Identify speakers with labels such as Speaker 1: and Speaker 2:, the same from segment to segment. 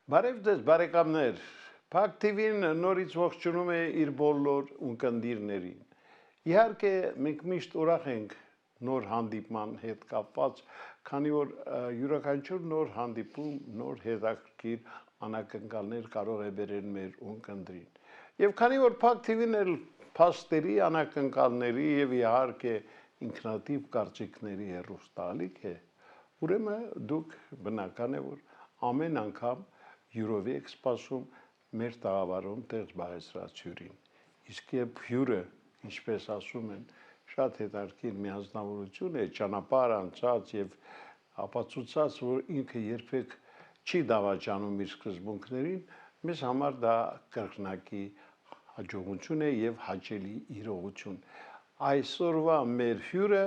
Speaker 1: Բարև ձեզ, բարեկամներ։ Փակ TV-ն նորից ողջունում է իր բոլոր ունկնդիրներին։ Իհարկե, մենք միշտ ուրախ ենք նոր հանդիպման հետ կապված, քանի որ յուրաքանչյուր նոր հանդիպում նոր հետաքրքիր անակնկալներ կարող է բերել մեր ունկնդրին։ Եվ քանի որ Փակ TV-ն էլ փաստերի, անակնկալների եւ իհարկե ինքնատիպ կարծիքների հեռուստալիք է, ուրեմն դուք բնական է որ ամեն անգամ յուրովի եք սպասում մեր տաղավարում տեղ զբաղեցրած հյուրին։ Իսկ երբ հյուրը, ինչպես ասում են, շատ հետաքրքիր միանձնավորություն է, ճանապարհ անցած եւ ապացուցած, որ ինքը երբեք չի դավաճանում իր սկզբունքներին, մեզ համար դա կրկնակի հաջողություն է եւ հաճելի իրողություն։ Այսօրվա մեր հյուրը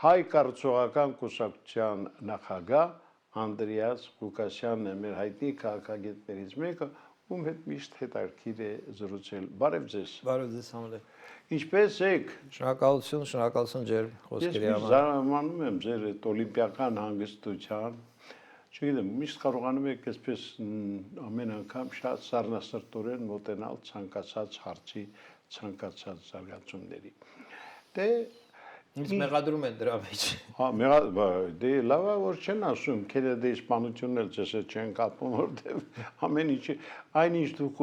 Speaker 1: հայ կառուցողական կուսակցության նախագահ Անդրեաս Ղուկասյանն է, մեր հայտնի քաղաքագետներից մեկը, ում հետ միշտ հետաքրքիր է զրուցել։ Բարև ձեզ։
Speaker 2: Բարև ձեզ, Համլետ։
Speaker 1: Ինչպես եք։
Speaker 2: Շնորհակալություն ջեր խոսքերի համար։
Speaker 1: Ես զարմանում եմ ձեր այդ օլիմպիական հանգստության։ Չգիտեմ, միշտ կարողանում եք այսպես ամեն անգամ շատ սառնասրտորեն մոտենալ ցանկացած հարցի, ցանկացած զարգացումների։ Դե
Speaker 2: Ինձ մեղադրում են դրա մեջ։
Speaker 1: Հա, դե լավ է որ չեն ասում, քեդե իսպանությունն էլ ձեզ չեն կապում, որտեղ ամեն ինչ այնինչ դուք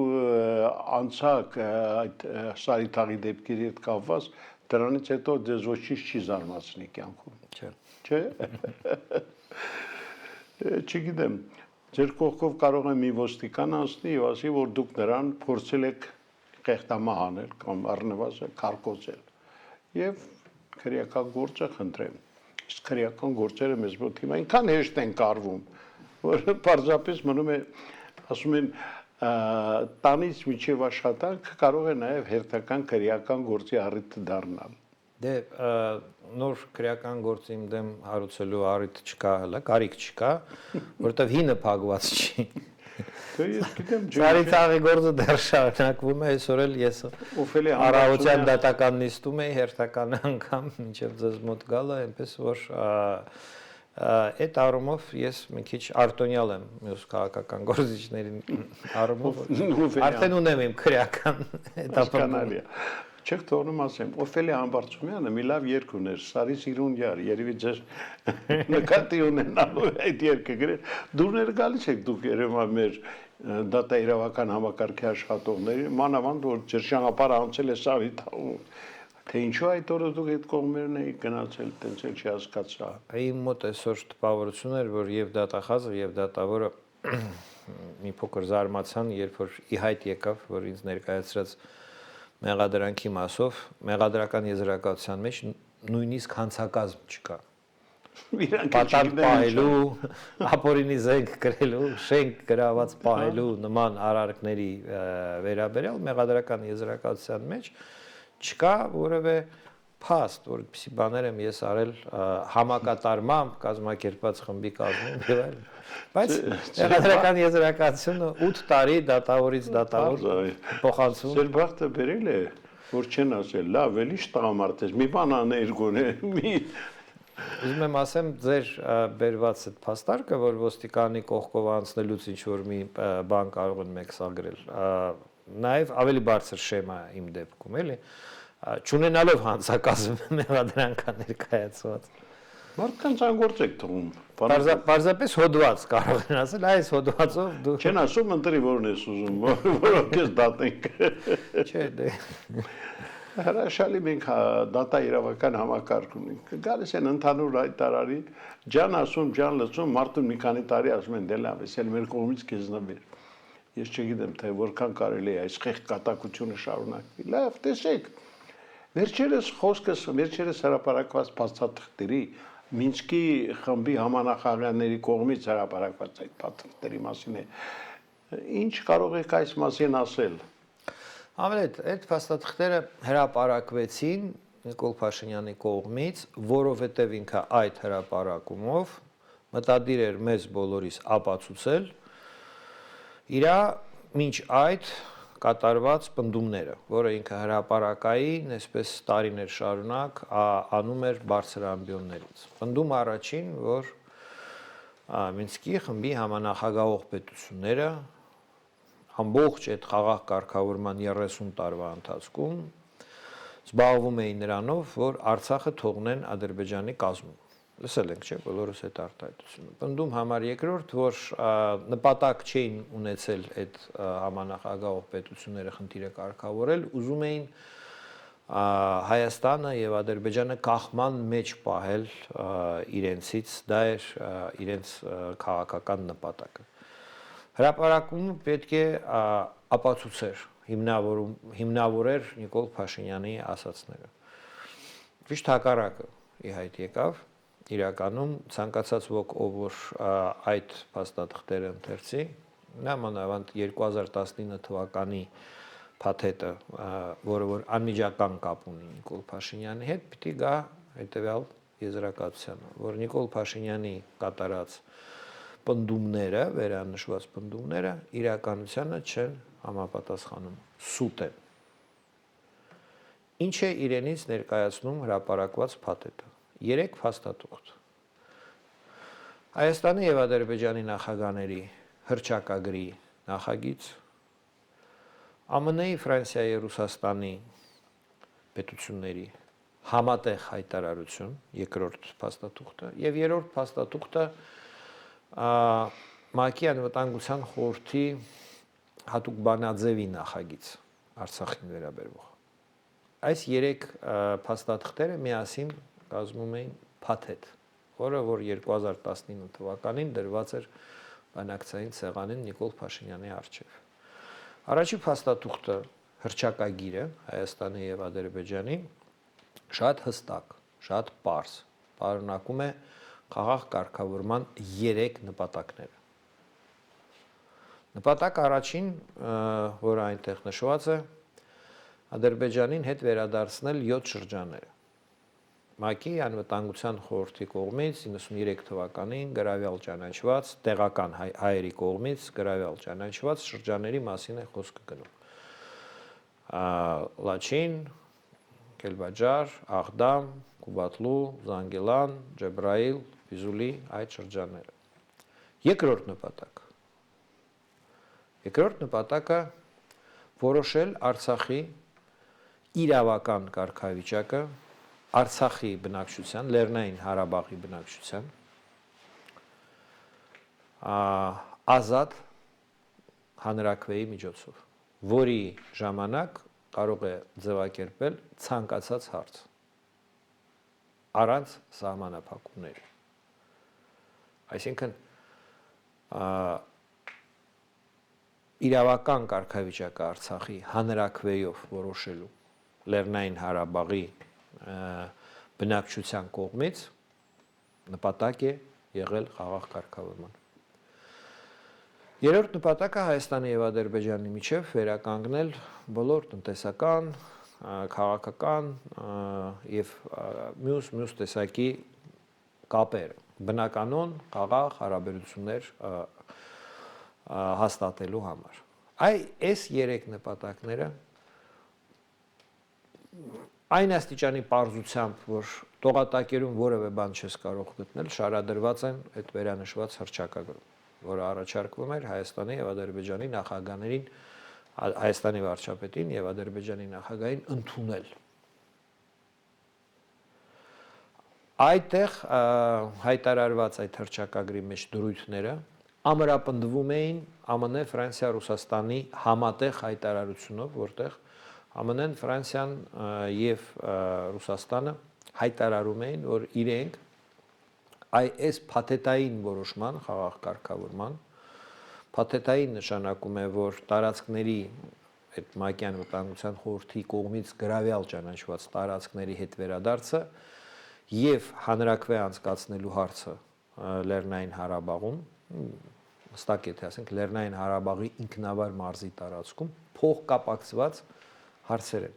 Speaker 1: անցակ այդ սարիթաղի դեպքերի հետ կապված, դրանից հետո ձեզ ոչինչ չի զարմացնի կյանքում։ Չէ։ Չգիտեմ, ձեր կողքով կարող է մի ոստիկան անցնի եւ ասի, որ դուք նրան փորձել եք խեղդամահ անել կամ առնվազն քարկոծել։ Եվ քրեական գործը խնդրեմ։ Իսկ քրեական գործերը մեզ մոտ հիմա այնքան հեշտ են կարվում, որ պարզապես մնում է, ասում են, տանից միջև աշխատանք կարող է նաև հերթական քրեական գործի առիթ դառնալ։
Speaker 2: Դե նոր քրեական գործի իմ դեմ հարուցելու առիթ չկա հələ, կարիք չկա, որովհետև հինը փակված չի։
Speaker 1: Դե ես գիտեմ,
Speaker 2: Սարիթաղի գործը դեռ շարունակվում է, այսօր էլ ես առավոտյան դատական նիստում էի հերթական անգամ, մինչև ձեզ մոտ գալը, այնպես որ այդ առումով ես մի քիչ արտոնյալ եմ մյուս քաղաքական գործիչներին առումով, արդեն ունեմ իմ քրեական հետապնդում։
Speaker 1: Չեք թողնում ասեմ, Օֆելիա Համբարձումյանը մի լավ երգ ուներ, Սարի սիրուն յար, երևի ձեր նկատի ունենալու այդ երգը գրել։ Դուրները գալիս եք դուք երևի մեր դատաիրավական համակարգի աշխատողների, մանավանդ որ ձեր ճանապարհը անցել է Սարիթաղում, թե ինչու այդ օրը դուք այդ կողմերն եք գնացել, տենց էլ չհասկացա։
Speaker 2: Իմ մոտ այսօր տպավորություն էր, որ եւ դատախազը եւ դատավորը մի փոքր զարմացան, երբ որ ի հայտ եկավ, որ ինձ ներկայացրած մեղադրանքի մասով մեղադրական եզրակացության մեջ նույնիսկ հանցակազմ չկա։ Պատանդ պահելու, ապօրինի զենք գրելու, շենք գրաված պահելու նման արարքների վերաբերյալ մեղադրական եզրակացության մեջ չկա որևէ փաստ, որպեսզի բաներ եմ ես արել համակատարմամբ կազմակերպված խմբի կազմում եւ այլն։ Բայց մեղադրական եզրակացությունը 8 տարի դատավորից դատավոր փոխանցում։
Speaker 1: Ձեր բախտը բերել է, որ չեն ասել, լավ, էլի տղամարդ ես, մի բան աներ գոնե, մի
Speaker 2: Ուզում եմ ասեմ, ձեր բերված այդ փաստարկը, որ ոստիկանի կողքով անցնելուց ինչ որ մի բան կարող են մեկ սագրել, նաև ավելի բարձր շեմա իմ դեպքում, էլի, չունենալով հանցակազմ մեղադրանքան ներկայացված։
Speaker 1: Մարդկանց անգործ եք թվում։
Speaker 2: Պարզապես հոդված կարող են ասել, այս հոդվածով դու
Speaker 1: Չեն ասում ընտրի որն ես ուզում, որոնք ես դատենք։
Speaker 2: Չէ, դե
Speaker 1: Հրաշալի մենք դատաիրավական համակարգ ունենք։ Գալիս են ընդհանուր հայտարարի, ջան ասում, ջան լսում, մարդուն մի քանի տարի ասում են, դե լավ, ես էլ մեր կողմից քեզ նվեր։ Ես չգիտեմ, թե որքան կարելի է այս խեղճ կատակությունը շարունակվի։ Լավ, տեսեք։ Վերջերս հրապարակված փաստաթղթերի Մինսկի խմբի համանախագահների կողմից հրապարակված այդ փաստաթղթերի մասին է։ Ինչ կարող եք այս մասին ասել։
Speaker 2: Համլետ, այդ փաստաթղթերը հրապարակվեցին Նիկոլ Փաշինյանի կողմից, որովհետև ինքը այդ հրապարակումով մտադիր էր մեզ բոլորիս ապացուցել իր մինչ այդ կատարված պնդումները, որը ինքը հրապարակային, այսպես տարիներ շարունակ անում էր բարձր ամբիոններից։ Պնդում առաջին, որ Մինսկի խմբի համանախագահող պետությունները ամբողջ այդ խաղաղ կարգավորման 30 տարվա ընթացքում զբաղվում էին նրանով, որ Արցախը թողնեն Ադրբեջանի կազմում։ Լսել ենք, չէ՞, բոլորս այդ արտահայտությունը։ Պնդում համար երկրորդ, որ նպատակ չէին ունեցել այդ համանախագահող պետությունները խնդիրը կարգավորել, ուզում էին Հայաստանը եւ Ադրբեջանը կախման մեջ պահել իրենցից, դա էր իրենց քաղաքական նպատակը։ Հրապարակումը պետք է ապացուցեր, հիմնավորեր Նիկոլ Փաշինյանի ասածները։ Ճիշտ հակառակը ի հայտ եկավ, իրականում ցանկացած ոք, ով որ այդ փաստաթղթերը ընթերցի, նա մանավանդ 2019 թվականի փաթեթը, որը որ անմիջական կապ ունի Նիկոլ Փաշինյանի հետ, պիտի գա հետևյալ եզրակացությանը, որ Նիկոլ Փաշինյանի կատարած պնդումները, վերանշված պնդումները իրականությանը չեն համապատասխանում, սուտ են։ Ինչ է իրենից ներկայացնում հրապարակված փաթեթը։ 3 փաստաթուղթ։ Հայաստանի եւ Ադրբեջանի նախագահների հռչակագրի նախագիծ, ԱՄՆ-ի, Ֆրանսիայի, Ռուսաստանի պետությունների համատեղ հայտարարություն, երկրորդ փաստաթուղթը, եւ երրորդ փաստաթուղթը ՄԱԿ-ի անվտանգության խորհրդի հատուկ բանաձևի նախագիծ Արցախին վերաբերող։ Այս 3 փաստաթղթերը միասին կազմում էին փաթեթ, որը որ 2019 թվականին դրված էր բանակցային սեղանին Նիկոլ Փաշինյանի առջև։ Առաջի փաստաթուղթը հռչակագիրը Հայաստանի եւ Ադրբեջանի շատ հստակ, շատ պարզ, պարունակում է խաղաղ կարգավորման 3 նպատակները։ Նպատակ առաջին, որը այնտեղ նշված է, Ադրբեջանին հետ վերադարձնել 7 շրջանները։ ՄԱԿ-ի անվտանգության խորհրդի կողմից 93 թվականին գրավյալ ճանաչված, տեղական հայերի կողմից գրավյալ ճանաչված շրջանների մասին է խոսքը գնում։ Լաչին, Կելբաջար, Աղդամ, Կուբատլու, Զանգիլան, Ջեբրայիլ, Ֆիզուլի այդ շրջանները։ Երկրորդ նպատակը որոշել Արցախի իրավական կարգավիճակը, Արցախի բնակչության, Լեռնային Ղարաբաղի բնակչության ազատ հանրաքվեի միջոցով, որի ժամանակ կարող է ձևակերպել ցանկացած հարց առանց սահմանափակումների։ Այսինքն իրավական կարգավիճակը Արցախի հանրաքվեով որոշելու Լեռնային Ղարաբաղի բնակչության կողմից նպատակ է եղել խաղաղ կարգավորման։ Երրորդ նպատակը Հայաստանի եւ Ադրբեջանի միջև վերականգնել բոլոր տնտեսական, քաղաքական եւ մյուս տեսակի կապերը, բնականon խաղաղ հարաբերություններ հաստատելու համար։ Այս 3 նպատակները այն աստիճանի պարզությամբ, որ տողատակերում որևէ բան չես կարող գտնել, շարադրված են այդ վերանշված հռչակագրում, որը առաջարկվում էր Հայաստանի եւ Ադրբեջանի նախագահներին, Հայաստանի վարչապետին եւ Ադրբեջանի նախագահին ընդունել։ Այդտեղ հայտարարված այդ հռչակագրի մեջ դրույթները ամրապնդվում էին ԱՄՆ, Ֆրանսիա, Ռուսաստանի համատեղ հայտարարությունով, որտեղ ԱՄՆ-ն, Ֆրանսիան եւ Ռուսաստանը հայտարարում էին, որ իրենք այս փաթեթային որոշման, խաղաղ կարգավորման, փաթեթային նշանակում է, որ տարածքների այդ ՄԱԿ-ի անվտանգության խորհրդի կողմից գրավյալ ճանաչված տարածքների հետ վերադարձը եւ հանրաքվե անցկացնելու հարցը Լեռնային Ղարաբաղում, հստակ եթե ասենք Լեռնային Ղարաբաղի ինքնավար մարզի տարածքում փոխկապակցված հարցեր են,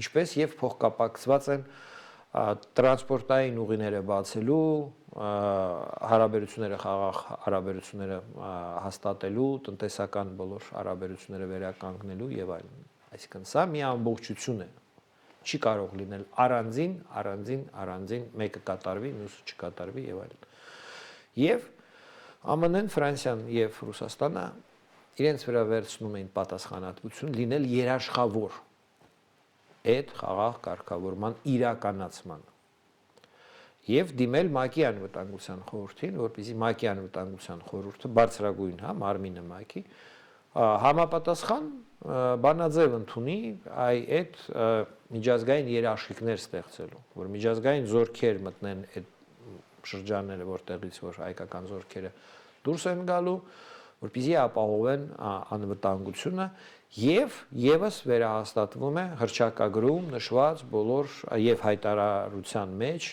Speaker 2: ինչպես եւ փոխկապակցված են տրանսպորտային ուղիները բացելու, հարաբերությունները խաղաղ հարաբերությունները հաստատելու, տնտեսական բոլոր հարաբերությունները վերականգնելու եւ այլն։ Այսինքն սա մի ամբողջություն է։ Չի կարող լինել առանձին, մեկը կատարվի, մյուսը չկատարվի եւ այլն։ Եվ ԱՄՆ-ն, Ֆրանսիան եւ Ռուսաստանը իրենց վրա վերցնում էին պատասխանատվություն լինել երաշխավոր այդ խաղաղ կարգավորման իրականացման եւ դիմել ՄԱԿ-ի անվտանգության խորհրդին, որպեսզի ՄԱԿ-ի անվտանգության խորհուրդը բարձրագույն, մարմինը ՄԱԿ-ի համապատասխան բանաձև ընդունի այդ միջազգային երաշխիքներ ստեղծելու, որ միջազգային զորքեր մտնեն այդ շրջանները, որտեղից որ հայկական զորքերը դուրս են գալու, որպեսզի ապահովեն անվտանգությունը եւ եւս վերահաստատվում է հռչակագրում նշված բոլոր եւ հայտարարության մեջ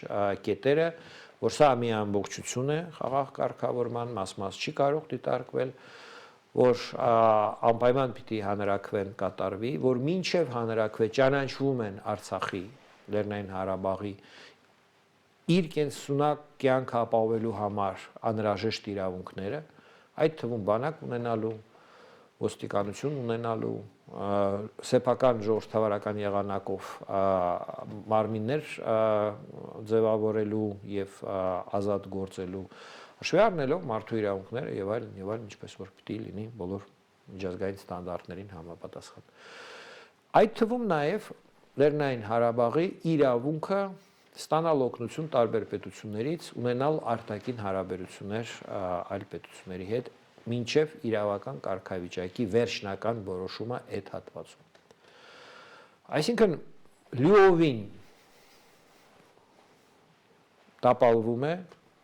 Speaker 2: կետերը, որ սա մի ամբողջություն է խաղաղ կարգավորման մաս չի կարող դիտարկվել, որ անպայման պիտի հանրաքվեն կատարվի, որ մինչև հանրաքվե ճանաչվում են Արցախի, Լեռնային Ղարաբաղի իր կենսունակ կյանքը ապահովելու համար անհրաժեշտ իրավունքները, այդ թվում բանակ ունենալու, ոստիկանություն ունենալու, սեփական ժողովրդավարական եղանակով մարմիններ ձևավորելու եւ ազատ գործելու, հաշվի առնելով մարդու իրավունքները եւ այլն, ինչպես որ պիտի լինի բոլոր միջազգային ստանդարտներին համապատասխան։ Այդ թվում նաեւ Լեռնային Ղարաբաղի իրավունքը ստանալ օգնություն տարբեր պետություններից, ունենալ արտաքին հարաբերություններ այլ պետությունների հետ, մինչև իրավական կարգավիճակի վերջնական որոշումը այդ հատվածում։ Այսինքն լիովին տապալվում է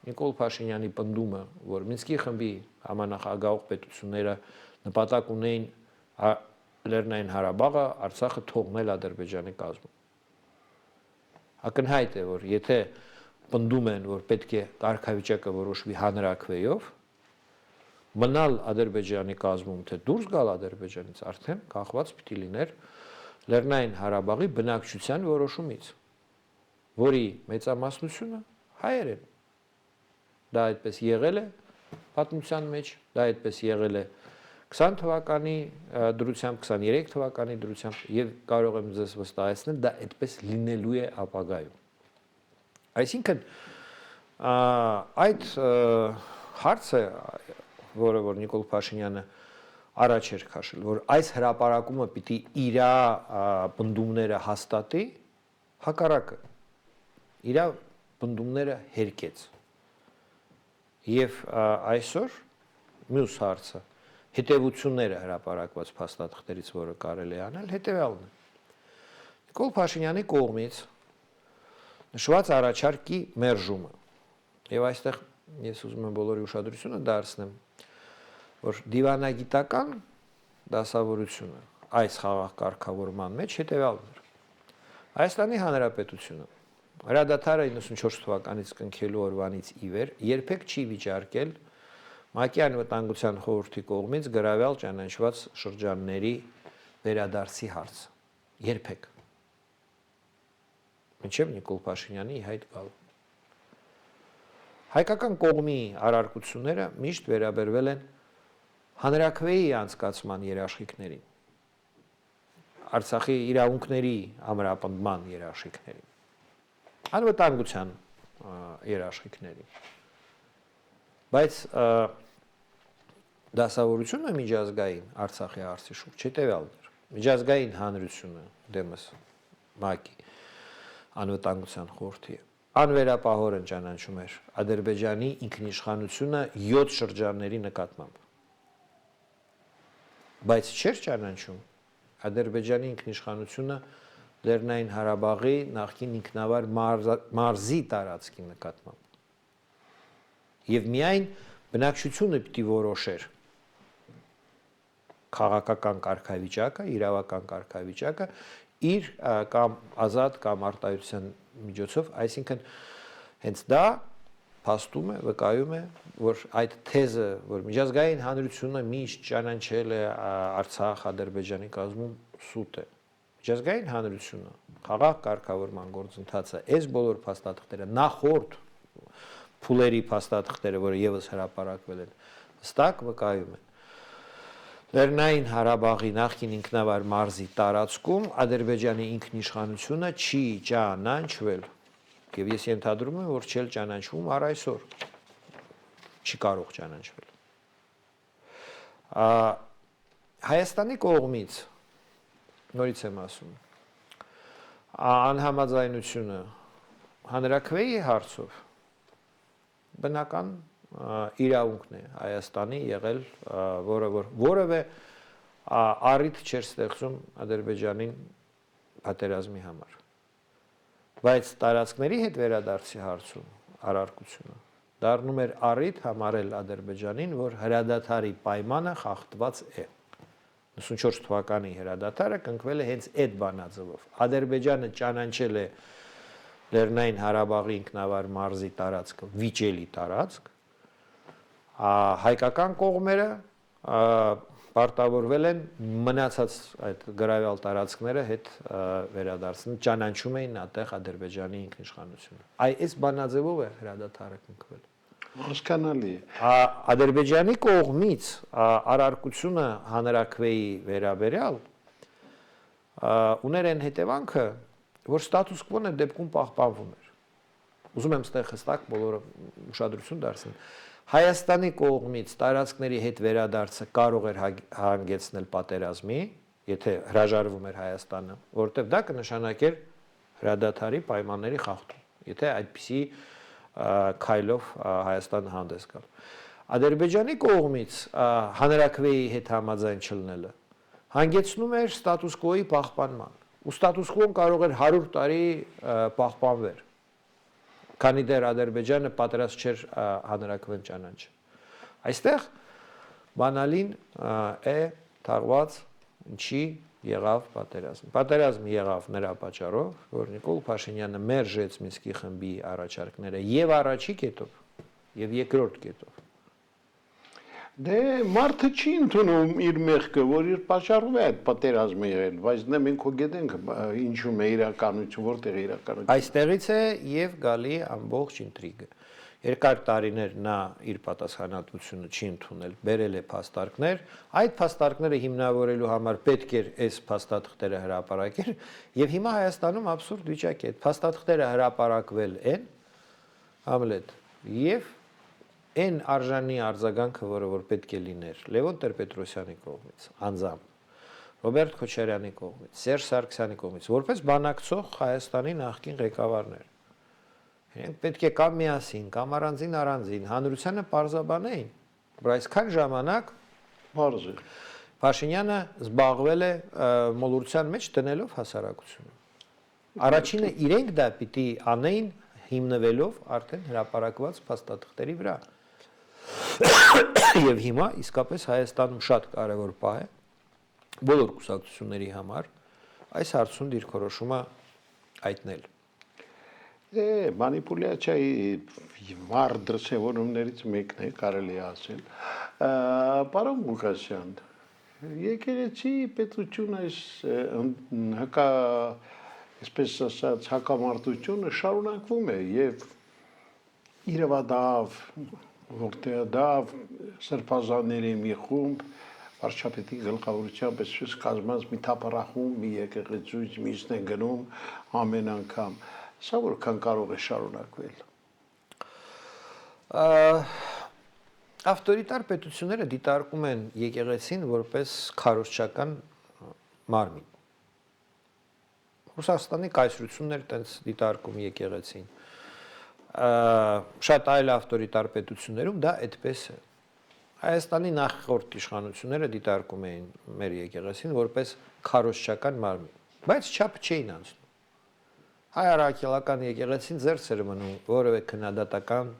Speaker 2: Նիկոլ Փաշինյանի պնդումը, որ Մինսկի խմբի համանախագահող պետությունները նպատակ ունեին Լեռնային Ղարաբաղը, Արցախը թողնել Ադրբեջանի կազմում։ Ակնհայտ է, որ եթե պնդում են, որ պետք է կարգավիճակը որոշվի հանրաքվեով, մնալ Ադրբեջանի կազմում, թե դուրս գալ Ադրբեջանից, արդեն կախված պիտի լիներ Լեռնային Ղարաբաղի բնակչության որոշումից, որի մեծամասնությունը հայեր են։ Դա այդպես եղել է պատմության մեջ, դա այդպես եղել է 20 թվականի դրությամբ, 23 թվականի դրությամբ եւ կարող եմ ձեզ վստահեցնել, դա այդպես լինելու է ապագայում։ Այսինքն այդ հարցը, որը որ Նիկոլ Փաշինյանը առաջ էր քաշել, որ այս հրապարակումը պիտի իր պնդումները հաստատի, հակառակը իր պնդումները հերկեց։ Եվ այսօր մյուս հարցը հետևությունները հրապարակված փաստաթղթերից, որը կարելի է անել, հետևյալն է։ Նիկոլ Փաշինյանի կողմից նշված առաջարկի մերժումը։ Եվ այստեղ ես ուզում եմ բոլորի ուշադրությունը դարձնեմ, որ դիվանագիտական դասավորությունը այս խաղաղ կարգավորման մեջ հետևյալն էր։ Հայաստանի Հանրապետությունը հրադադարը 94 թվականից կնքելու օրվանից ի վեր երբեք չի վիճարկել ՄԱԿ-ի անվտանգության խորհրդի կողմից գրավյալ ճանաչված շրջանների վերադարձի հարցը։ Երբեք։ Մինչև Նիկոլ Փաշինյանի հայտ գալը։ Հայկական կողմի արարքությունները միշտ վերաբերվել են հանրաքվեի անցկացման երաշխիքներին, Արցախի իրավունքների ամրապնդման երաշխիքներին, անվտանգության երաշխիքներին։ Բայց դասավորությունը միջազգային Արցախի հարցի շուրջ հետևյալն էր։ Միջազգային հանրությունը դեմս ՄԱԿ-ի անվտանգության խորհրդի անվերապահորեն ճանաչում էր Ադրբեջանի ինքնիշխանությունը 7 շրջանների նկատմամբ։ Բայց չէր ճանաչում Ադրբեջանի ինքնիշխանությունը Լեռնային Ղարաբաղի նախկին ինքնավար մարզի տարածքի նկատմամբ։ Եվ միայն բնակչությունը պիտի որոշեր քաղաքական կարգավիճակը, իրավական կարգավիճակը իր կամ ազատ կամ արտահայտության միջոցով, այսինքն հենց դա փաստում է, վկայում է, որ այդ թեզը, որ միջազգային հանրությունը միշտ ճանաչել է Արցախ Ադրբեջանի կազմում, սուտ է։ Միջազգային հանրությունը խաղաղ կարգավորման գործընթացը, այս բոլոր փաստաթղթերը, նախորդ փուլերի փաստաթղթերը, որը եւս հրապարակվել են, հստակ վկայում են։ Լեռնային Ղարաբաղի նախկին ինքնավար մարզի տարածքում Ադրբեջանի ինքնիշխանությունը չի ճանաչվել։ Եվ ես ենթադրում եմ, որ չէլ ճանաչվում առ այսօր։ չի կարող ճանաչվել։ Հայաստանի կողմից նորից եմ ասում անհամաձայնությունը հանրաքվեի հարցով բնական իրավունքն է Հայաստանի եղել, որը որևէ առիթ չէր ստեղծում Ադրբեջանին պատերազմի համար։ Բայց տարածքների հետ վերադարձի հարցում առարկությունը դառնում էր առիթ համարել Ադրբեջանին, որ հրադադարի պայմանը խախտված է։ 94 թվականի հրադադարը կնքվել է հենց այդ բանաձևով։ Ադրբեջանը ճանաչել է Լեռնային Ղարաբաղի ինքնավար մարզի տարածքը վիճելի տարածք, հայկական կողմերը պարտավորվել են մնացած այդ գրավյալ տարածքները հետ վերադարձնել, ճանաչում էին այդտեղ Ադրբեջանի ինքնիշխանությունը։ Այս բանաձևով է հրադադարը կնքվել։
Speaker 1: Հասկանալի է։
Speaker 2: Ադրբեջանի կողմից առարկությունը հանրաքվեի վերաբերյալ ուներ այն հետևանքը, որ ստատուս կվոն այդ դեպքում պահպանվում էր։ Ուզում եմ ստեղ հստակ բոլորը ուշադրություն դարձնեն։ Հայաստանի կողմից տարածքների հետ վերադարձը կարող էր հանգեցնել պատերազմի, եթե հրաժարվում էր Հայաստանը, որովհետև դա կնշանակեր հրադադարի պայմանների խախտում, եթե այդպիսի քայլով Հայաստանը հանդես գալ։ Ադրբեջանի կողմից հանրաքվեի հետ համաձայն չլինելը հանգեցնում էր ստատուս կվոյի պահպանման, ու ստատուս կվոն կարող էր 100 տարի պահպանվել, քանի դեռ Ադրբեջանը պատրաստ չէր հանրաքվեն ճանաչել։ Այստեղ բանալին է թաղված ինչի եղավ պատերազմ։ Պատերազմ եղավ նրա պատճառով, որ Նիկոլ Փաշինյանը մերժեց Մինսկի խմբի առաջարկները եւ առաջի կետով, եւ երկրորդ կետով։
Speaker 1: Դե մարդը չի ընդունում իր մեղքը, որ իր պատճառով է այդ պատերազմը եղել, բայց դե մենք գիտենք ինչու՞մ է իրականություն, որտեղ է իրականություն։
Speaker 2: Այստեղից է եւ գալի ամբողջ ինտրիգը։ Երկար տարիներ նա իր պատասխանատվությունը չի ընդունել, բերել է փաստարկներ, այդ փաստարկները հիմնավորելու համար պետք էր այս փաստաթղթերը հրապարակել, եւ հիմա Հայաստանում абսուրդ վիճակ է։ Այդ փաստաթղթերը հրապարակվել են Համլետ եւ այն արժանի արձագանքը, որը պետք է լիներ Լևոն Տեր-Պետրոսյանի կողմից, անձամբ Ռոբերտ Քոչարյանի կողմից, Սերժ Սարգսյանի կողմից, որպես բանակցող Հայաստանի նախկին ղեկավարներ։ Իրենք պետք է կամ միասին, կամ առանձին հանրությանը պարզաբանեին, որ այսքան ժամանակ
Speaker 1: Պարզ է։
Speaker 2: Փաշինյանը զբաղվել է մոլորության մեջ դնելով հասարակությունը։ Առաջինը իրենք դա պիտի անեին հիմնվելով արդեն հրապարակված փաստաթղթերի վրա։ Եվ հիմա իսկապես Հայաստանում շատ կարևոր պահ է բոլոր կուսակցությունների համար այս հարցում դիրքորոշումը հայտնել։
Speaker 1: Մանիպուլյացիայի վառ դրսևորումներից մեկն է կարելի ասել։ Պարոն Ղուկասյան, եկեղեցի պետությունը այսպես ասած հակամարտությունը շարունակվում է եւ իրավադավ որտեղ սրբազանների մի խումբ վարչապետի գլխավորությամբ այսպես կազմած մի թափառախումբ մի եկեղեցուց մյուսն է գնում ամեն անգամ սա որքան կարող է շարունակվել
Speaker 2: ավտորիտար պետությունները դիտարկում են եկեղեցին որպես քարոզչական մարմին Ռուսաստանի կայսրությունն էր տենց դիտարկում եկեղեցին շատ այլ ավտորիտար պետություններում դա այդպես է Հայաստանի նախորդ իշխանությունները դիտարկում էին մեր եկեղեցին որպես քարոզչական մարմին, բայց չափ չէին անցնում։ Հայ առաքելական եկեղեցին ձեռք էր մնում որևէ քննադատական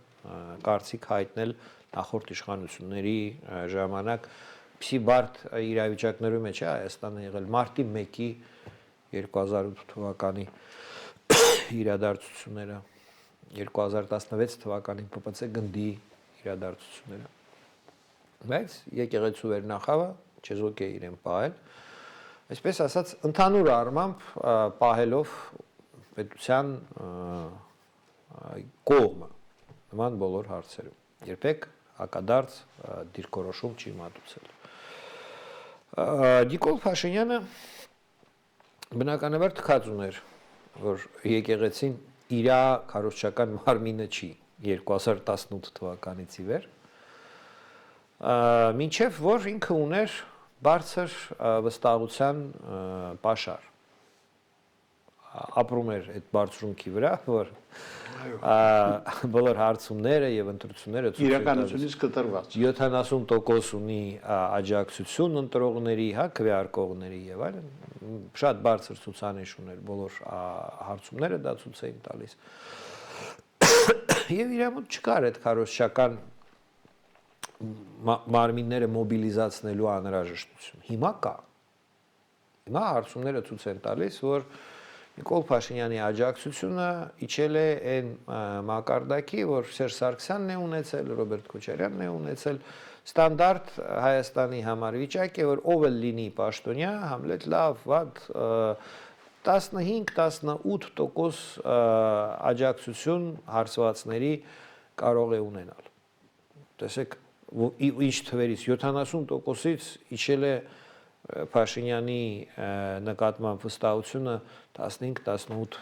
Speaker 2: կարծիք հայտնել նախորդ իշխանությունների ժամանակ փսի բարդ իրավիճակներում է չէ Հայաստանը եղել մարտի 1-ի 2008 թվականի իրադարձությունները 2016 թվականի ՊՊՑ գնդի իրադարձությունները բայց եկեղեցու վերնախավը չեզոք է իրեն պահել այսպես ասած ընդհանուր առմամբ պահելով պետության կողմը նման բոլոր հարցերում երբեք հակադարձ դիրքորոշում չի մատուցել Նիկոլ Փաշինյանը բնականաբար թքած ուներ որ եկեղեցին իր քարոզչական մարմինը չի 2018 թվականից ի վեր մինչև որ ինքը ուներ բարձր վստահության պաշար ապրում էր այդ բարձրունքի վրա, որ բոլոր հարցումները եւ ընտրությունները
Speaker 1: իրականությունից կտրված
Speaker 2: 70% ունի աջակցություն ընտրողների, հա, քվեարկողների եւ այլն, շատ բարձր ցուցանիշ ուներ բոլոր հարցումները դա ցույց էին տալիս։ Եվ իր մոտ չկար այդ քարոզչական մարմինները մոբիլիզացնելու անհրաժեշտություն։ Հիմա կա։ Հիմա հարցումները ցույց են տալիս, որ Նիկոլ Փաշինյանի աջակցությունը իջել է այն մակարդակի, որ Սերժ Սարգսյանն է ունեցել, Ռոբերտ Քոչարյանն է ունեցել, ստանդարտ Հայաստանի համար վիճակ է, որ ով էլ լինի պաշտոնյա, համլետ լավ, վատ 15-18% աջակցություն հարցվածների կարող է ունենալ։ Տեսեք, ինչ թվերից 70%-ից իջել է Փաշինյանի նկատմամբ վստահությունը 15-18%։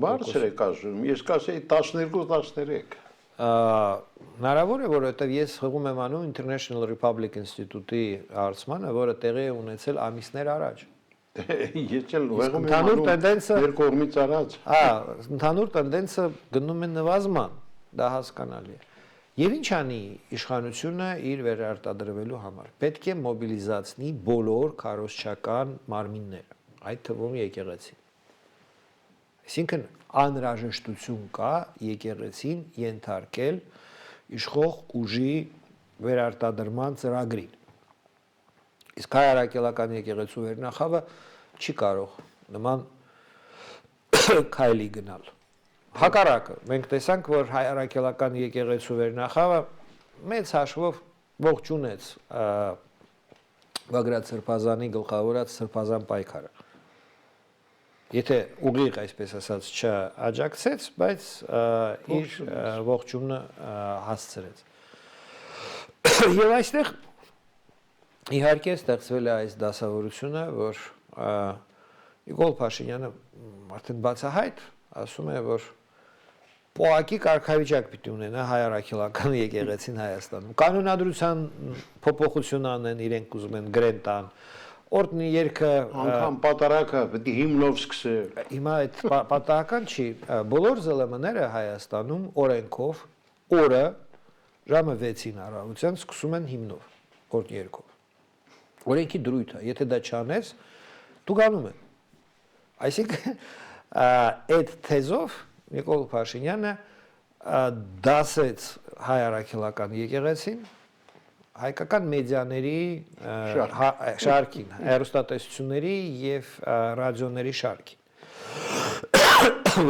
Speaker 1: Բարձր է կազմում, ես կասեի 12-13։
Speaker 2: Հնարավոր է, որովհետև ես հղում եմ անում International Republic Institute-ի հարցմանը, որը տեղի է ունեցել ամիսներ առաջ։
Speaker 1: Ես էլ հղում եմ անում մեր կողմից առաջ։
Speaker 2: Ընդհանուր տենդենսը գնում է նվազման, դա հասկանալի է։ Եվ ինչ անի իշխանությունը իր վերարտադրվելու համար։ Պետք է մոբիլիզացնի բոլոր քարոզչական մարմինները, այդ թվում եկեղեցին։ Այսինքն անհրաժեշտություն կա եկեղեցին ենթարկել իշխող ուժի վերարտադրման ծրագրին։ Իսկ հայ առաքելական եկեղեցու վերնախավը չի կարող նման քայլի գնալ։ Հակառակը, մենք տեսանք, որ հայ առաքելական եկեղեցու վերնախավը մեծ հաշվով ողջունեց Բագրատ Սրբազանի գլխավորած Սրբազան պայքարը։ Եթե ուղիղ, այսպես ասած, չաջակցեց, բայց իր ողջունը հասցրեց։ Եվ այստեղ իհարկե ստեղծվել է այս դասավորությունը, որ Նիկոլ Փաշինյանը արդեն բացահայտ ասում է, որ պոակի կարգավիճակ պիտի ունենա հայ առաքելական եկեղեցին Հայաստանում։ Կանոնադրության փոփոխություն անեն, իրենք ուզում են գրեն տան, օրդնի երգը
Speaker 1: անգամ պատարակը պիտի հիմնով սկսել։
Speaker 2: Հիմա այդ պատահական չի, բոլոր ԶԼՄ-ները Հայաստանում օրենքով օրը ժամը 6-ին առավոտյան սկսում են հիմնով, օրդ երգով։ Օրենքի դրույթ է, եթե դա չանես, դու գանում են։ Այսինքն այդ թեզով Նիկոլ Փաշինյանը դասեց հայ առաքելական եկեղեցին հայկական մեդիաների շարքին, հեռուստատեսությունների եւ ռադիոների շարքին։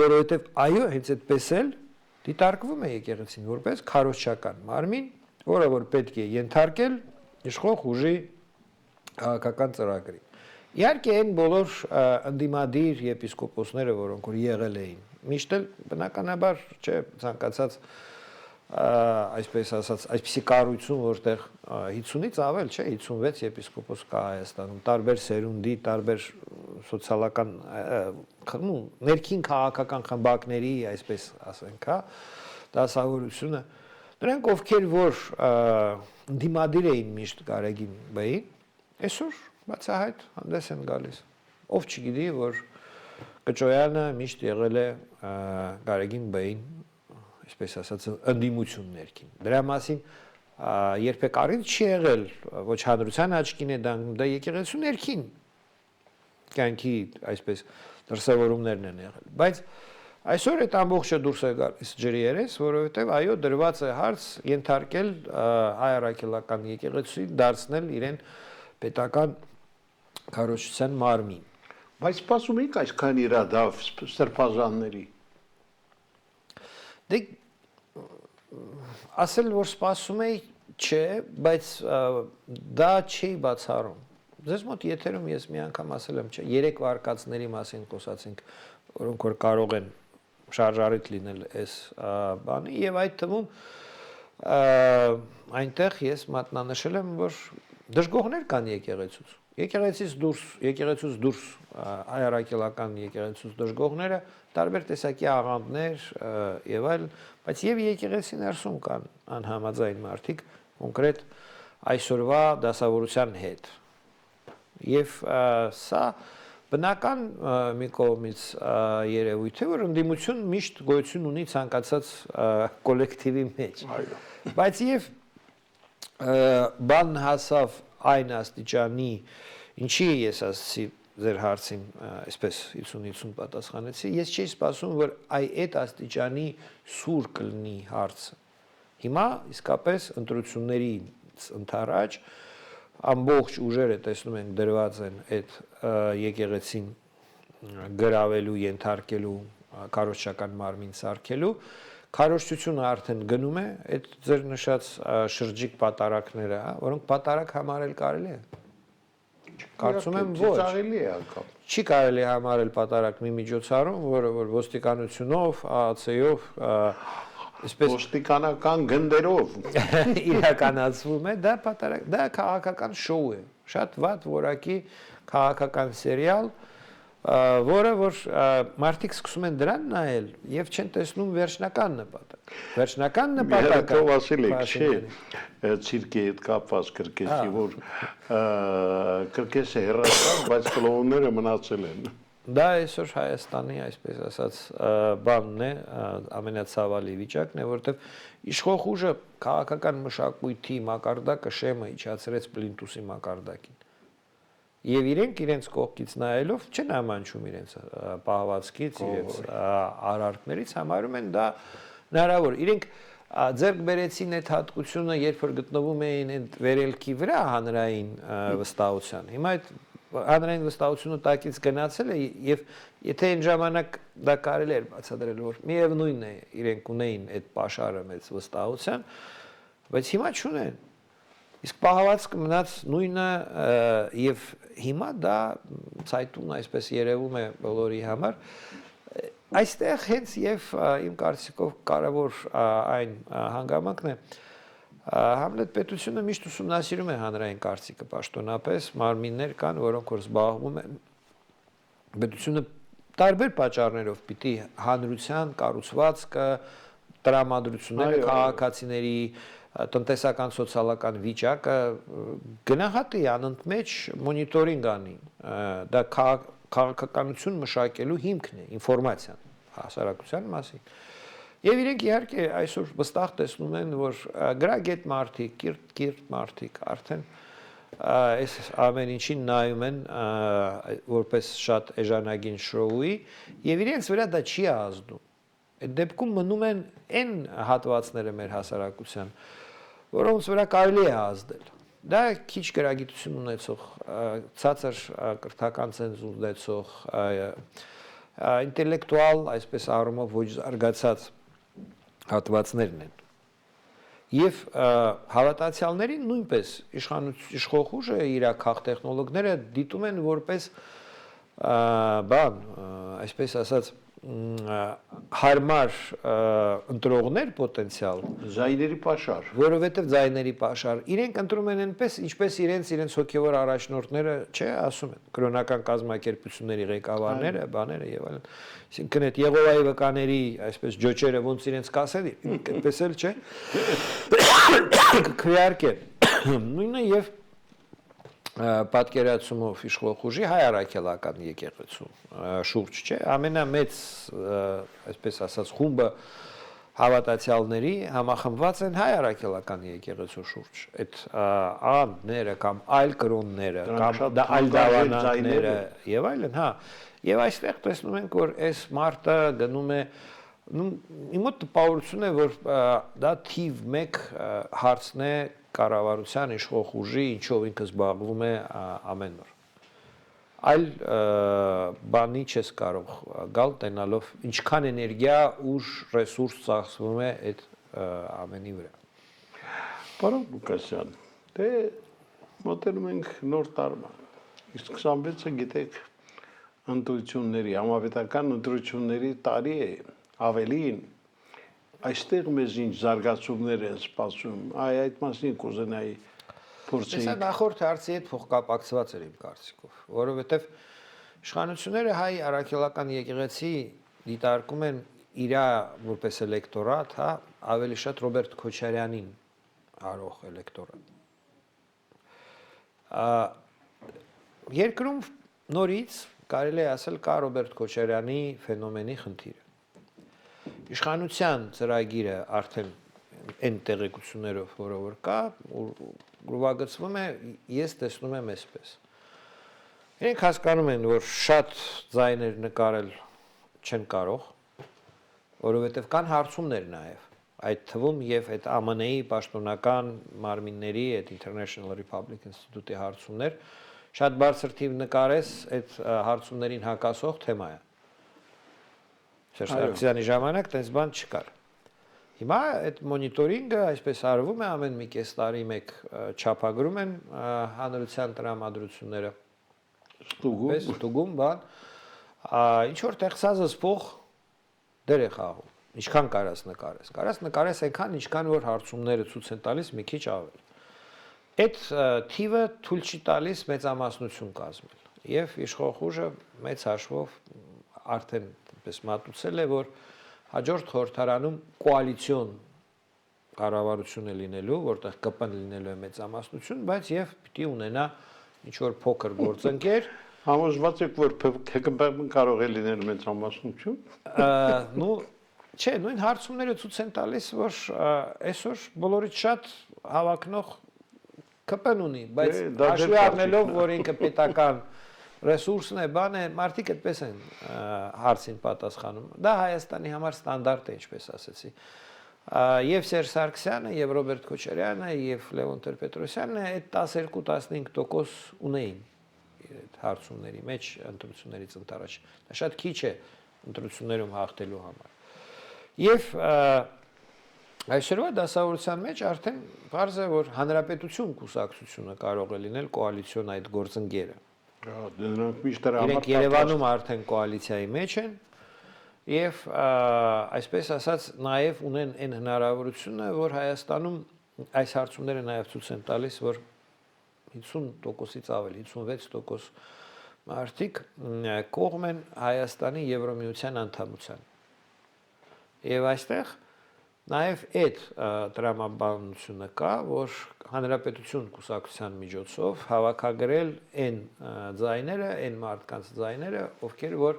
Speaker 2: Որովհետեւ այո, հենց այդպես էլ դիտարկվում է եկեղեցին որպես քարոզչական մարմին, որը որ պետք է ենթարկել իշխող ուժի քաղաքական ծրագրին։ Իհարկե այն բոլոր ընդդիմադիր եպիսկոպոսները, որոնք որ եղել էին, միշտ էլ բնականաբար չէ ցանկացած այսպես ասած, այսպիսի կառույցում, որտեղ 50-ից ավել, չէ, 56 եպիսկոպոս կա Հայաստանում, տարբեր սերունդի, տարբեր սոցիալական, ներքին քաղաքական խմբակների, այսպես ասենք, հա, դասավորությունը, նրանք ովքեր որ ընդդիմադիր էին միշտ Գարեգին Բեին, այսօր բացահայտ հանդես են գալիս։ Ով չգիտի, որ Կճոյանը միշտ եղել է Գարեգին Բեին, այսպես ասած, ընդդիմություն ներքին։ Դրա մասին երբեք առիթ չի եղել, ոչ հանրության աչքին է դա եկեղեցու ներքին կյանքի, այսպես, դրսևորումներն են եղել։ Բայց այսօր այդ ամբողջը դուրս է գալիս ջրի երես, որովհետև այո դրված է հարց ենթարկել հայ առաքելական եկեղեցուին, դարձնել իրեն պետական քարոզչության մարմին։
Speaker 1: Բայց սպասում եք այսքան իրադավ սրբազանների։
Speaker 2: Դե ասել որ սպասում էի չէ, բայց դա չի բացառում։ Ձեզ մոտ եթերում ես մի անգամ ասել եմ, չէ, 3 վարկածների մասին խոսացինք, որոնք որ կարող են շարժառիթ լինել այս բանի եւ այդ թվում այնտեղ ես մատնանշել եմ, որ դժգոհներ կան եկեղեցուց։ Եկեղեցուց դուրս հայ առաքելական եկեղեցուց դժգոհները տարբեր տեսակի աղանդներ եւ այլ, բայց եւ եկեղեցի ներսում կան անհամաձայն մարդիկ կոնկրետ այսօրվա դասավորության հետ։ Եվ սա բնական մի կողմից երևույթ է, որ ընդդիմություն միշտ գոյություն ունի ցանկացած կոլեկտիվի մեջ։ Բայց եւ բան հասավ այն աստիճանի, ինչի ես ասացի ձեր հարցին այսպես 50-50 պատասխանեցի, ես չի սպասում, որ այդ աստիճանի սուր կլինի հարցը։ Հիմա իսկապես ընտրությունների ընթരാճ ամբողջ ուժերը տեսնում են դրված են այդ եկեղեցին գրավելու, ենթարկելու, քարոզչական մարմին սարքելու, քարոզչությունը արդեն գնում է այդ ձեր նշած շրջիկ պատարակները, որոնք պատարակ համարել կարելի է։ Կարծում եմ ոչ։ Չի կարելի համարել պատարակ մի միջոցառում, որը որ ոստիկանությունով, ԱԱՑ-ով, այսպես
Speaker 1: ոստիկանական գնդերով
Speaker 2: իրականացվում է, դա պատարակ, դա քաղաքական շոու է, շատ վատ որակի քաղաքական սերիալ, որը որ մարդիկ սկսում են դրան նայել եւ չեն տեսնում վերջնական նպատակ։ Վերջնական նպատակը
Speaker 1: Վասիլիկ չի ցիրկի հետ կապված կրկեսի, որ կրկեսը հեռացավ, բայց կլոուները մնացել են։
Speaker 2: Դա այսօր Հայաստանի, այսպես ասած, բանն է, ամենացավալի վիճակն է, որովհետեւ իշխող ուժը քաղաքական մշակույթի մակարդակը շեմը իջացրեց պլինտուսի մակարդակին։ Եվ իրենց կողքից նայելով չեն ամանչում իրենց պահվածքից, իրենց արարքներից, համարում են դա հնարավոր։ Իրենք ձեռք բերեցին այդ հատկությունը, երբ որ գտնվում էին այդ վերելքի վրա հանրային վստահության։ Հիմա այդ հանրային վստահությունը տակից գնացել է եւ եթե այն ժամանակ դա կարելի էր բացատրել, որ միևնույնն է իրենք ունեին այդ pašարը մեծ վստահության, բայց հիմա չունեն։ Իսկ պահվածքը մնաց նույնը եւ հիմա դա ցայտուն այսպես երևում է բոլորի համար։ Այստեղ հենց եւ իմ կարծիքով կարևոր այն հանգամանքն է, Համլետ պետությունը միշտ ուսումնասիրում է հանրային կարծիքը պաշտոնապես, մարմիններ կան, որոնք որ զբաղվում են պետությունը տարբեր պատճառներով պիտի հանրության կառուցվածքը, տրամադրությունները քաղաքացիների տնտեսական սոցիալական վիճակը գնահատի անընդմեջ մոնիտորինգ անի, դա քաղաքականություն մշակելու հիմքն է, ինֆորմացիան հասարակության մասին։ Եվ իրենք իհարկե այսօր վստահ տեսնում են, որ գրագետ մարդիկ, կիրթ մարդիկ արդեն այս ամեն ինչին նայում են որպես շատ էժանագին շոուի եւ իրենց վրա դա չի ազդում։ Այդ դեպքում մնում են այն հատվածները մեր հասարակության, որոնց վրա կարելի է ազդել։ Դա քիչ գրագիտություն ունեցող, ցածր կրթական ցենզուր ունեցող, ինտելեկտուալ, այսպես առումով ոչ զարգացած հատվածներն են։ Եվ հավատացյալներին նույնպես իշխող ուժը իր քաղտեխնոլոգները դիտում են որպես բան, այսպես ասած հարմար ընտրողներ պոտենցիալ
Speaker 1: Զայների pašար,
Speaker 2: որովհետև զայների pašար իրենք ընտրում են այնպես, ինչպես իրենց հոգևոր առաջնորդները, չէ, ասում են, կրոնական կազմակերպությունների ղեկավարները, բաները եւ այլն։ Այսինքն այդ Եհովայի վկաների, այսպես ջոջերը ոնց իրենց կասել, այդպես էլ չէ։ Քվեարկեն։ Նույնը եւ պատկերացումով իշխող ուժի հայ առաքելական եկեղեցու շուրջ, չէ, ամենամեծ, այսպես ասած, խումբը հավատացյալների համախմբված են հայ առաքելական եկեղեցու շուրջ։ Այդ անները կամ այլ կրոնները կամ այլ դավանանքները եւ այլն, հա։ Եվ այստեղ տեսնում ենք, որ այս մարտը գնում է իմ մոտ տպավորություն է, որ դա թիվ 1 հարցն է կառավարության իշխող ուժի, ինչով ինքը զբաղվում է ամեն օր։ Այլ բանի չես կարող գալ տենալով ինչքան էներգիա, ուժ, ռեսուրս ծախսվում է այդ ամենի վրա։
Speaker 1: Պարոն Լուկասյան, դե մոտենում ենք նոր տարվա։ Իսկ 26-ը գիտեք ընտրությունների, համապետական ընտրությունների տարի է, ավելին այստեղ մեզ ինչ զարգացումներ են սպասում, այդ մասին կուզենայի փորձեի։
Speaker 2: Սա նախորդ հարցի հետ փոխկապակցված էր իմ կարծիքով, որովհետև իշխանությունները հայ առաքելական եկեղեցի դիտարկում են իր որպես էլեկտորատ, հա, ավելի շատ Ռոբերտ Քոչարյանին արող էլեկտորատ։ Երկրում նորից կարելի է ասել կա Ռոբերտ Քոչարյանի ֆենոմենի խնդիրը։ Իշխանության ծրագիրը արդեն այն տեղեկություններով, որ կա, ուրվագծվում է, ես տեսնում եմ այսպես։ Իրենք հասկանում են, որ շատ ձայներ նկարել չեն կարող, որովհետև կան հարցումներ նաև, այդ թվում եւ այդ ԱՄՆ-ի պաշտոնական մարմինների, այդ International Republic Institute-ի հարցումներ, շատ բարձր թիվ նկարես այդ հարցումներին հակասող թեմա է։ Սերժ Սարգսյանի ժամանակ տես բան չկար։ Հիմա այդ մոնիտորինգը այսպես արվում է, ամեն մի կես տարի մեկ չափագրում են հանրության տրամադրությունները։ Ստուգում բան, ինչ որ տեխսազս փող դեր է խաղում։ Ինչքան կարաս նկարես այնքան, ինչքան որ հարցումները ցույց են տալիս մի քիչ ավել։ Այդ թիվը թույլ չի տալիս մեծամասնություն կազմել։ Եվ իշխող ուժը մեծ հաշվով արդեն այնպես մատուցել է, որ հաջորդ խորհրդարանում կոալիցիոն կառավարություն է լինելու, որտեղ ԿՊ-ն լինելու է մեծամասնություն, բայց եւ պիտի ունենա ինչ որ փոքր գործընկեր,
Speaker 1: համոզված եք, որ ՀԿԲ-ն կարող է լինել մեծամասնություն։
Speaker 2: Ну, չէ, նույն հարցումները ցույց են տալիս, որ այսօր բոլորից շատ հավակնող ԿՊ-ն ունի, բայց հաշվի առնելով, որ ինքը պետական ռեսուրսն է, բան է, մարդիկ այդպես են հարցին պատասխանում։ Դա Հայաստանի համար ստանդարտ է, ինչպես ասեցի։ Եվ Սերժ Սարգսյանը, եւ Ռոբերտ Քոչարյանը, եւ Լևոն Տեր-Պետրոսյանը այդ 12-15% ունեին այդ հարցումների մեջ ընտրություններից ընթരാճ։ Դա շատ քիչ է ընտրություններում հաղթելու համար։ Եվ այսօրվա դասավորության մեջ արդեն բարձ է, որ հանրապետություն կուսակցությունը կարող է լինել կոալիցիոն այդ գործընկերը։
Speaker 1: Դրանք միշտ
Speaker 2: Իրենք Երևանում արդեն կոալիցիայի մեջ են եւ այսպես ասած նաեւ ունեն այն հնարավորությունը, որ Հայաստանում այս հարցումները նաեւ ցույց են տալիս, որ 50%-ից ավել, 56% մարդիկ կողմ են Հայաստանի Եվրոմիության անդամության։ Եվ այստեղ նաև այդ տրամաբանությունը կա, որ հանրապետություն կուսակցության միջոցով հավաքագրել այն ձայները, այն մարդկանց ձայները, ովքեր որ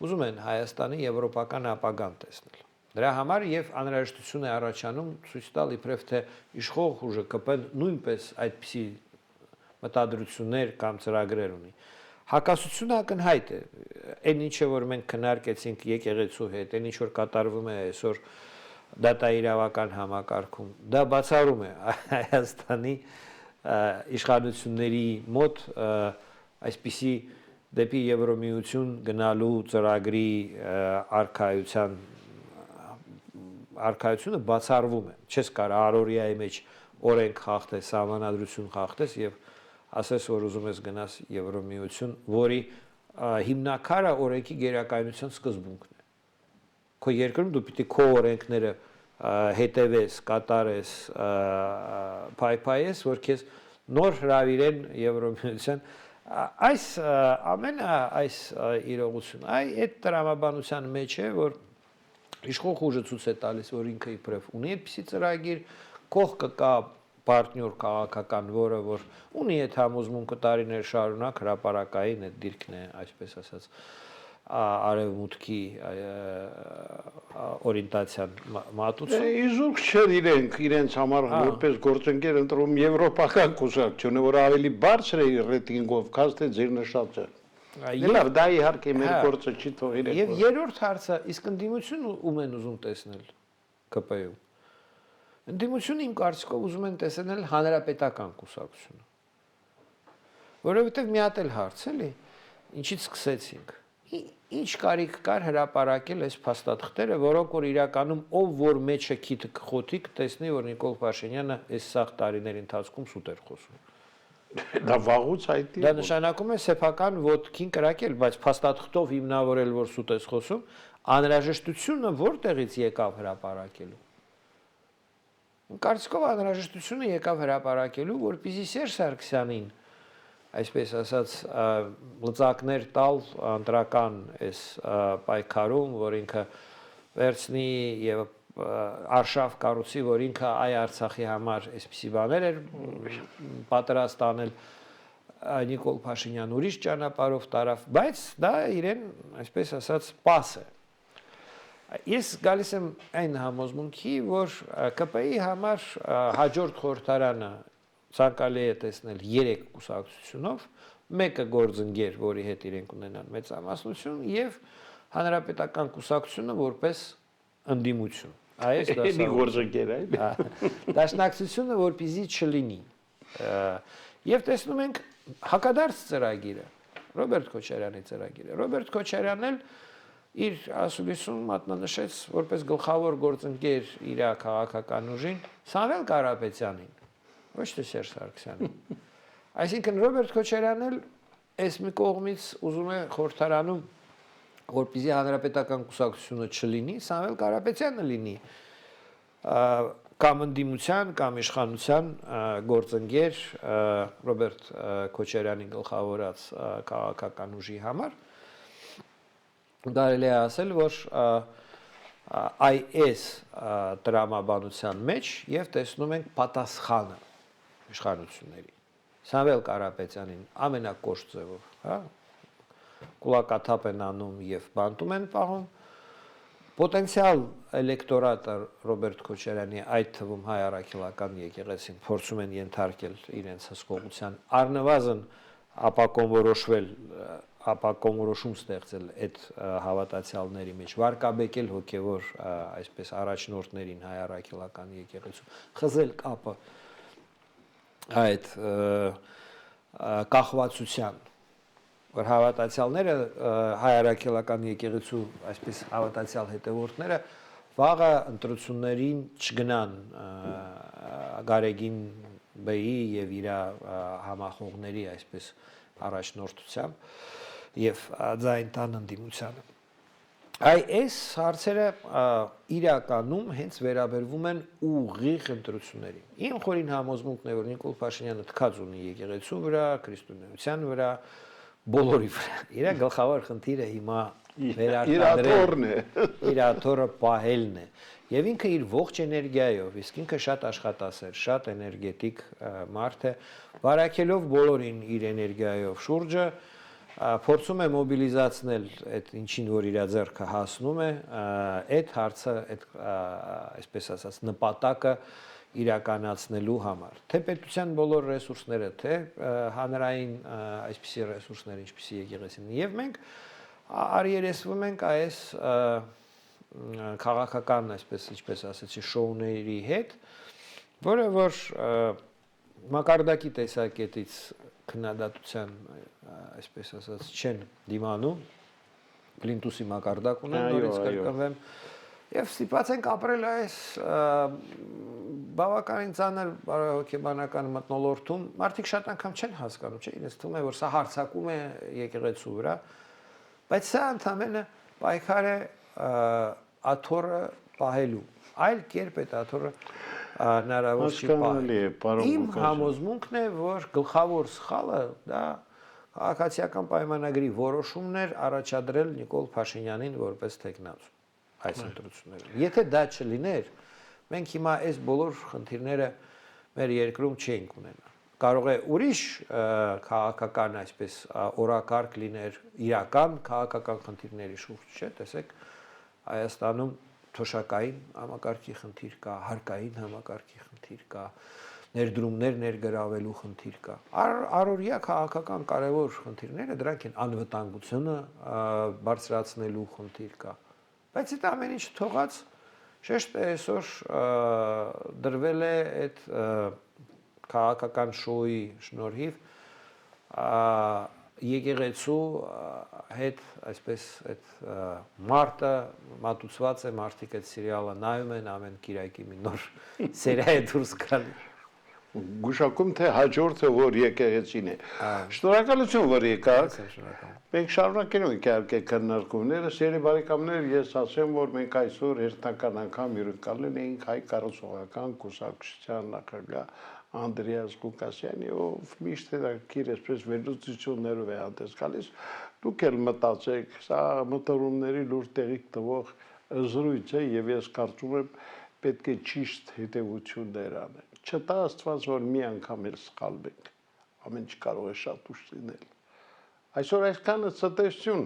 Speaker 2: ուզում են Հայաստանի եվրոպական ապագան տեսնել։ Դրա համար եւ անհրաժեշտություն է առաջանում ցույց տալ իբրև թե իշխող ուժը ԿՊ-ն նույնպես այդպիսի մտադրություններ կամ ծրագրեր ունի։ Հակասությունը ակնհայտ է։ Այն ինչը որ մենք քննարկեցինք եկեղեցու հետ, այն ինչ որ կատարվում է այսօր դատա իրավական համակարգում, դա բացառում է Հայաստանի իշխանությունների մոտ այսպիսի դեպի Եվրոմիություն գնալու ծրագրի արքայությունը բացառվում է։ Չես կարող առօրյայի մեջ օրենք խախտես, սահմանադրություն խախտես եւ ասես որ ուզում ես գնաս Եվրոմիություն, որի հիմնակարը օրենքի գերակայունության սկզբունքն է։ Քո երկրում դու պիտի քո օրենքները հետևես, կատարես, փայփայես, որ քեզ նոր հրավիրեն Եվրոմիության։ Այս ամենը այս իրողություն, այդ տրամաբանության մեջ է, որ իշխող ուժը ցույց է տալիս, որ ինքը իբրև ունի այդպիսի ծրագիր, կողքը կա պարտնյոր քաղաքական, որը որ ունի այդ համոզմունքը տարիներ շարունակ հրապարակային այդ դիրքն է, այսպես ասած, արևմուտքի օրիենտացիան մատուցում։
Speaker 1: Իզուր չէր իրենց համար որպես գործընկեր ընտրում եվրոպական կուսակցությունը, որ ավելի բարձր է ռեյտինգով, քան թե ձեր նշածը։ Լավ, դա իհարկե մեր գործը չի թող իրենք։
Speaker 2: Եվ երրորդ հարցը, իսկ ընդդիմությունը ում են ուզում տեսնել ԿՊ-ում։ Ընդդիմությունը իմ կարծիքով ուզում են տեսնել հանրապետական կուսակցությունը։ Որովհետև մի հատ էլ հարց էլի, ինչից սկսեցինք։ Ինչ կարիք կար հրապարակել այս փաստաթղթերը, որոնք որ իրականում ով որ մեջը քիթը կխոթի կտեսնի, որ Նիկոլ Փաշինյանը այս սաղ տարիների ընթացքում սուտ էր խոսում։
Speaker 1: Դա վաղուց հայտնի է։
Speaker 2: Դա նշանակում է սեփական ոտքին կրակել, բայց փաստաթղթով հիմնավորել, որ սուտ ես խոսում, անհրաժեշտությունը որտեղից եկավ հրապարակելու։ Կարծիքով անհրաժեշտությունը եկավ հրապարակելու, որպեսզի Սերժ Սարգսյանին, այսպես ասած, լծակներ տալ ընտրական այս պայքարում, որ ինքը վերցնի եւ արշավ կառուցի, որ ինքը այ Արցախի համար այսպիսի բաներ էր պատրաստ անել, Նիկոլ Փաշինյան ուրիշ ճանապարհով տարավ, բայց դա իրեն, այսպես ասած, պաս է։ Ես գալիս եմ այն համոզմունքի, որ ԿՊ-ի համար հաջորդ խորհրդարանը ցանկալի է տեսնել 3 կուսակցությունով, մեկը գործընկեր, որի հետ իրենք ունենան մեծամասնություն, եւ հանրապետական կուսակցությունը որպես ընդդիմություն։ Այս
Speaker 1: Էլի գործընկեր է։
Speaker 2: Դաշնակցությունը որպեսզի չլինի։ Եվ տեսնում ենք հակադարձ ծրագիրը, Ռոբերտ Քոչարյանի ծրագիրը։ Ռոբերտ Քոչարյանն էլ իր ասուլիսում մատնանշեց որպես գլխավոր գործընկեր իր քաղաքական ուժին Սամվել Կարապետյանին, ոչ թե Սերժ Սարգսյանին։ Այսինքն Ռոբերտ Քոչարյանն էլ այս մի կողմից ուզում է խորհրդարանում, որպեսզի հանրապետական կուսակցությունը չլինի, Սամվել Կարապետյանը լինի կամ ընդդիմության կամ իշխանության գործընկեր Ռոբերտ Քոչարյանի գլխավորած քաղաքական ուժի համար կարելի է ասել, որ այս տրամաբանության մեջ եւ տեսնում ենք պատասխանը իշխանությունների Սամվել Կարապետյանին ամենակոշտ ձևով, հա, կուլակաթափ են անում եւ բանտում են պահում Պոտենցիալ էլեկտորատը Ռոբերտ Քոչարյանի այդ թվում հայ առաքելական եկեղեցին փորձում են ենթարկել իրենց հսկողության առնվազն ապակոնորոշում ստեղծել այդ հավատացյալների մեջ վարկաբեկել հոգևոր այսպես առաջնորդներին հայ առաքելական եկեղեցու խզել կապը այդ կախվածության որ հավատացյալները հայ առաքելական եկեղեցու այսպես հավատացյալ հետևորդները վաղը ընտրություններին չգնան Գարեգին բեի եւ իր համախոհների այսպես առաջնորդությամբ եւ ձայն տան ընդդիմությանը այս հարցերը իրականում հենց վերաբերվում են ուղիղ ընտրություններին իմ խորին համոզմունքն է որ Նիկոլ Փաշինյանը թքած ունի եկեղեցու վրա քրիստոնեության վրա բոլորի վրա։ Իր գլխավոր խնդիրը հիմա
Speaker 1: վերարտադրելն է։
Speaker 2: Իր աթոռը պահելն է։ Եվ ինքը իր ողջ էներգիայով, իսկ ինքը շատ աշխատասեր, շատ էներգետիկ մարդ է, վարակելով բոլորին իր էներգիայով շուրջը, փորձում է մոբիլիզացնել այդ ինչին որ իր ձեռքը հասնում է, այդ հարցը, այդ այսպես ասած նպատակը իրականացնելու համար թե պետության բոլոր ռեսուրսները թե հանրային այսպիսի ռեսուրսներ ինչպիսի եկեղեցին եւ մենք արիերեսվում ենք այս քաղաքական այսպես ինչպես ասեցի շոուների հետ որը որ մակարդակի տեսակետից քննադատության այսպես ասած չեն դիմանում պլինտուսի մակարդակ ունեն նորից կրկնվեմ Եվ ստիպված ենք ապրել այս բավականին ծանր բարոյական մթնոլորտում, մարդիկ շատ անգամ չեն հասկանում, չէ՞, ինձ թվում է, որ սա հարձակում է եկեղեցու վրա, բայց սա ընդհանրապես պայքար է աթոռը պահելու, այլ կերպ այդ աթոռը հնարավոր չի պահել։ Իմ համոզմունքն է, որ գլխավոր սխալը դա քաղաքացիական պայմանագրի որոշումն էր առաջադրել Նիկոլ Փաշինյանին որպես տեխնացու այս ընտրություններում։ Եթե դա չլիներ, մենք հիմա այս բոլոր խնդիրները մեր երկրում չենք ունենա։ Կարող է ուրիշ քաղաքական այսպես օրակարգ լիներ իրական քաղաքական խնդիրների շուրջ, չէ՞, տեսեք Հայաստանում թոշակային համակարգի խնդիր կա, հարկային համակարգի խնդիր կա, ներդրումներ ներգրավելու խնդիր կա։ Առօրյա քաղաքական կարևոր խնդիրները դրանք են անվտանգությունը բարձրացնելու խնդիր կա։ Բայց այդ ամեն ինչ թողած շեշտը այսօր դրվել է այդ քաղաքական շոուի շնորհիվ եկեղեցու հետ այսպես այդ մարտը մատուցված է մարդիկ այդ սերիալը նայում են ամեն կիրակի մի նոր սերիա է դուրս գալի
Speaker 1: Գուշակում թե հաջորդը որ եկեղեցին է Շնորհակալություն որ եկաք Մենք շարունակելու ենք իհարկե քննարկումները սերի բարեկամներ ես ասեմ որ մենք այսօր հերթական անգամ հյուրընկալել էինք հայ կառուցողական կուսակցության նախագահ Անդրեաս Ղուկասյանի ով միշտ հետաքրքիր այսպես վերլուծություններով է հանդես գալիս դուք էլ մտածեք սա մտորումների լուրջ տեղիք տվող զրույց է եւ ես կարծում եմ պետք է ճիշտ հետեւություններ անել չտա Աստված որ մի անգամ էլ սխալվենք ամեն ինչ կարող է շատ ուշ լինել։ Այսօր այսքանը ցտեսություն